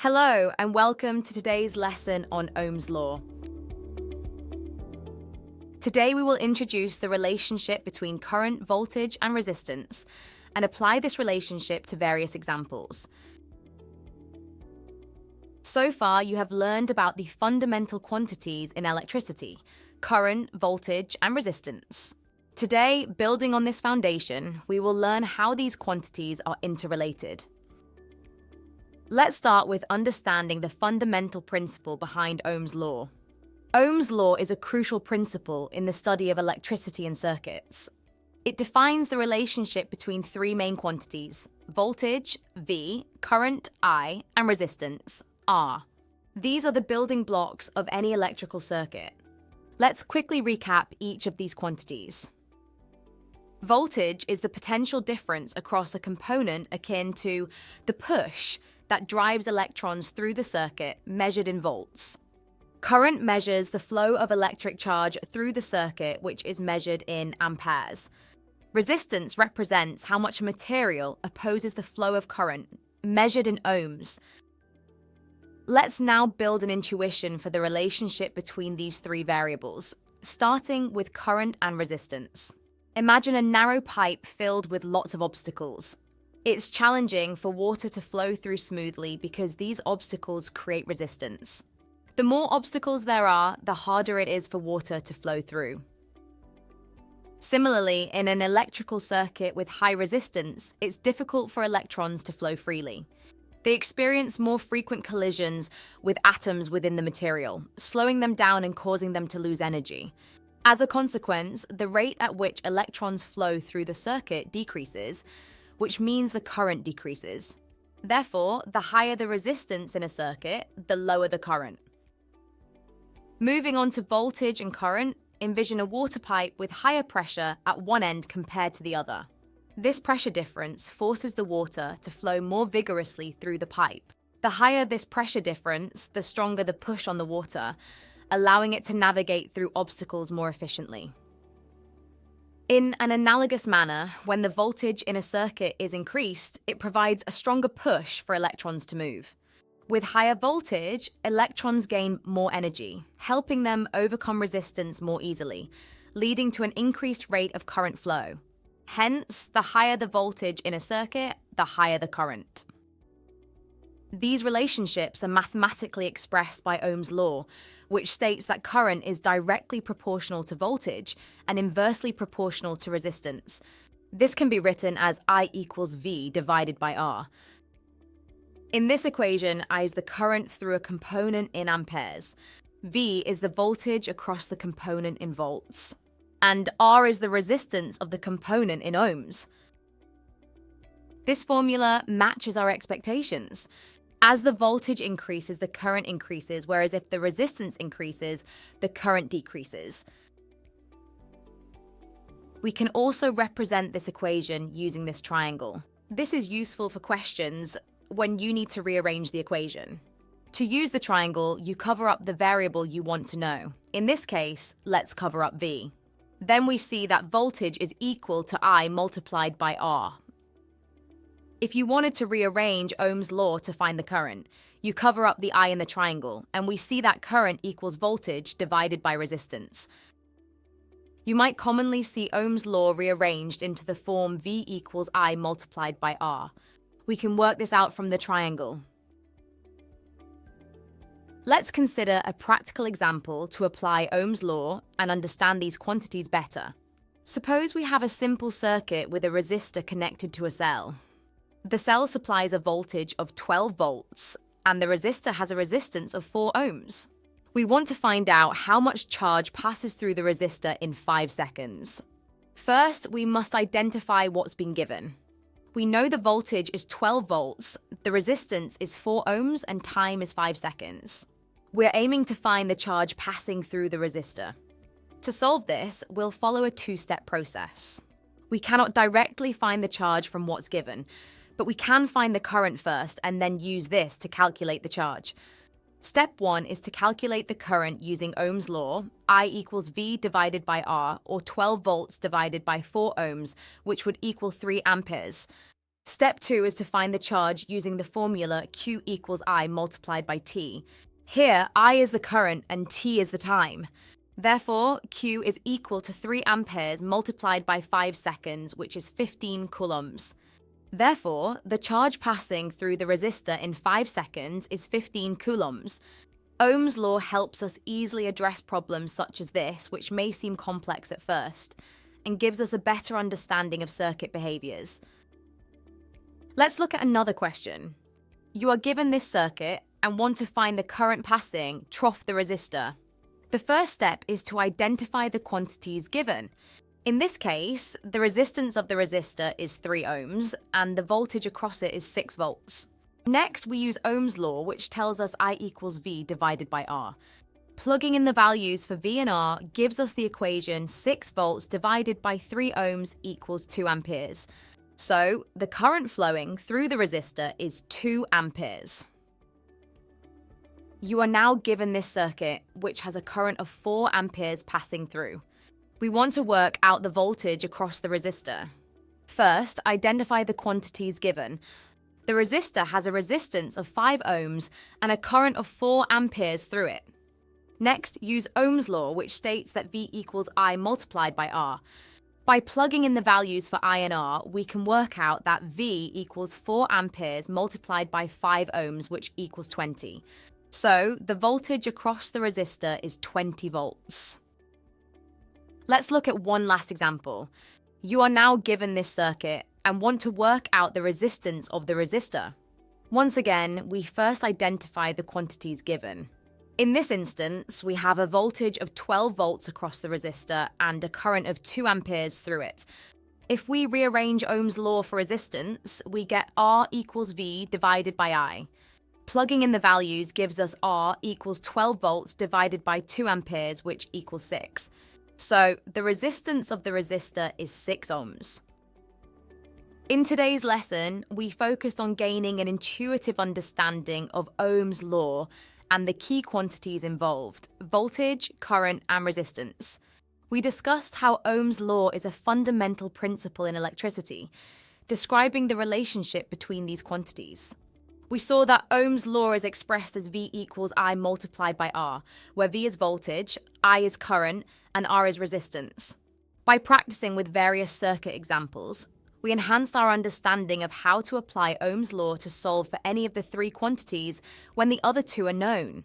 Hello and welcome to today's lesson on Ohm's law. Today we will introduce the relationship between current, voltage and resistance and apply this relationship to various examples. So far you have learned about the fundamental quantities in electricity: current, voltage and resistance. Today, building on this foundation, we will learn how these quantities are interrelated. Let's start with understanding the fundamental principle behind Ohm's law. Ohm's law is a crucial principle in the study of electricity and circuits. It defines the relationship between three main quantities: voltage, V, current, I, and resistance, R. These are the building blocks of any electrical circuit. Let's quickly recap each of these quantities. Voltage is the potential difference across a component akin to the push that drives electrons through the circuit, measured in volts. Current measures the flow of electric charge through the circuit, which is measured in amperes. Resistance represents how much material opposes the flow of current, measured in ohms. Let's now build an intuition for the relationship between these three variables, starting with current and resistance. Imagine a narrow pipe filled with lots of obstacles. It's challenging for water to flow through smoothly because these obstacles create resistance. The more obstacles there are, the harder it is for water to flow through. Similarly, in an electrical circuit with high resistance, it's difficult for electrons to flow freely. They experience more frequent collisions with atoms within the material, slowing them down and causing them to lose energy. As a consequence, the rate at which electrons flow through the circuit decreases, which means the current decreases. Therefore, the higher the resistance in a circuit, the lower the current. Moving on to voltage and current, envision a water pipe with higher pressure at one end compared to the other. This pressure difference forces the water to flow more vigorously through the pipe. The higher this pressure difference, the stronger the push on the water, allowing it to navigate through obstacles more efficiently. In an analogous manner, when the voltage in a circuit is increased, it provides a stronger push for electrons to move. With higher voltage, electrons gain more energy, helping them overcome resistance more easily, leading to an increased rate of current flow. Hence, the higher the voltage in a circuit, the higher the current. These relationships are mathematically expressed by Ohm's law, which states that current is directly proportional to voltage and inversely proportional to resistance. This can be written as I equals V divided by R. In this equation, I is the current through a component in amperes, V is the voltage across the component in volts, and R is the resistance of the component in ohms. This formula matches our expectations. As the voltage increases, the current increases, whereas if the resistance increases, the current decreases. We can also represent this equation using this triangle. This is useful for questions when you need to rearrange the equation. To use the triangle, you cover up the variable you want to know. In this case, let's cover up V. Then we see that voltage is equal to I multiplied by R. If you wanted to rearrange Ohm's law to find the current, you cover up the I in the triangle, and we see that current equals voltage divided by resistance. You might commonly see Ohm's law rearranged into the form V equals I multiplied by R. We can work this out from the triangle. Let's consider a practical example to apply Ohm's law and understand these quantities better. Suppose we have a simple circuit with a resistor connected to a cell. The cell supplies a voltage of 12 volts, and the resistor has a resistance of 4 ohms. We want to find out how much charge passes through the resistor in 5 seconds. First, we must identify what's been given. We know the voltage is 12 volts, the resistance is 4 ohms, and time is 5 seconds. We're aiming to find the charge passing through the resistor. To solve this, we'll follow a two-step process. We cannot directly find the charge from what's given, but we can find the current first and then use this to calculate the charge. Step 1 is to calculate the current using Ohm's law, I equals V divided by R, or 12 volts divided by 4 ohms, which would equal 3 amperes. Step 2 is to find the charge using the formula Q equals I multiplied by T. Here, I is the current and T is the time. Therefore, Q is equal to 3 amperes multiplied by 5 seconds, which is 15 coulombs. Therefore, the charge passing through the resistor in 5 seconds is 15 coulombs. Ohm's law helps us easily address problems such as this, which may seem complex at first, and gives us a better understanding of circuit behaviors. Let's look at another question. You are given this circuit and want to find the current passing trough the resistor. The first step is to identify the quantities given. In this case, the resistance of the resistor is 3 ohms and the voltage across it is 6 volts. Next, we use Ohm's law, which tells us I equals V divided by R. Plugging in the values for V and R gives us the equation 6 volts divided by 3 ohms equals 2 amperes. So, the current flowing through the resistor is 2 amperes. You are now given this circuit, which has a current of 4 amperes passing through. We want to work out the voltage across the resistor. First, identify the quantities given. The resistor has a resistance of 5 ohms and a current of 4 amperes through it. Next, use Ohm's law, which states that V equals I multiplied by R. By plugging in the values for I and R, we can work out that V equals 4 amperes multiplied by 5 ohms, which equals 20. So, the voltage across the resistor is 20 volts. Let's look at one last example. You are now given this circuit and want to work out the resistance of the resistor. Once again, we first identify the quantities given. In this instance, we have a voltage of 12 volts across the resistor and a current of 2 amperes through it. If we rearrange Ohm's law for resistance, we get R equals V divided by I. Plugging in the values gives us R equals 12 volts divided by 2 amperes, which equals 6. So, the resistance of the resistor is 6 ohms. In today's lesson, we focused on gaining an intuitive understanding of Ohm's law and the key quantities involved: voltage, current, and resistance. We discussed how Ohm's law is a fundamental principle in electricity, describing the relationship between these quantities. We saw that Ohm's law is expressed as V equals I multiplied by R, where V is voltage, I is current, and R is resistance. By practicing with various circuit examples, we enhanced our understanding of how to apply Ohm's law to solve for any of the 3 quantities when the other 2 are known.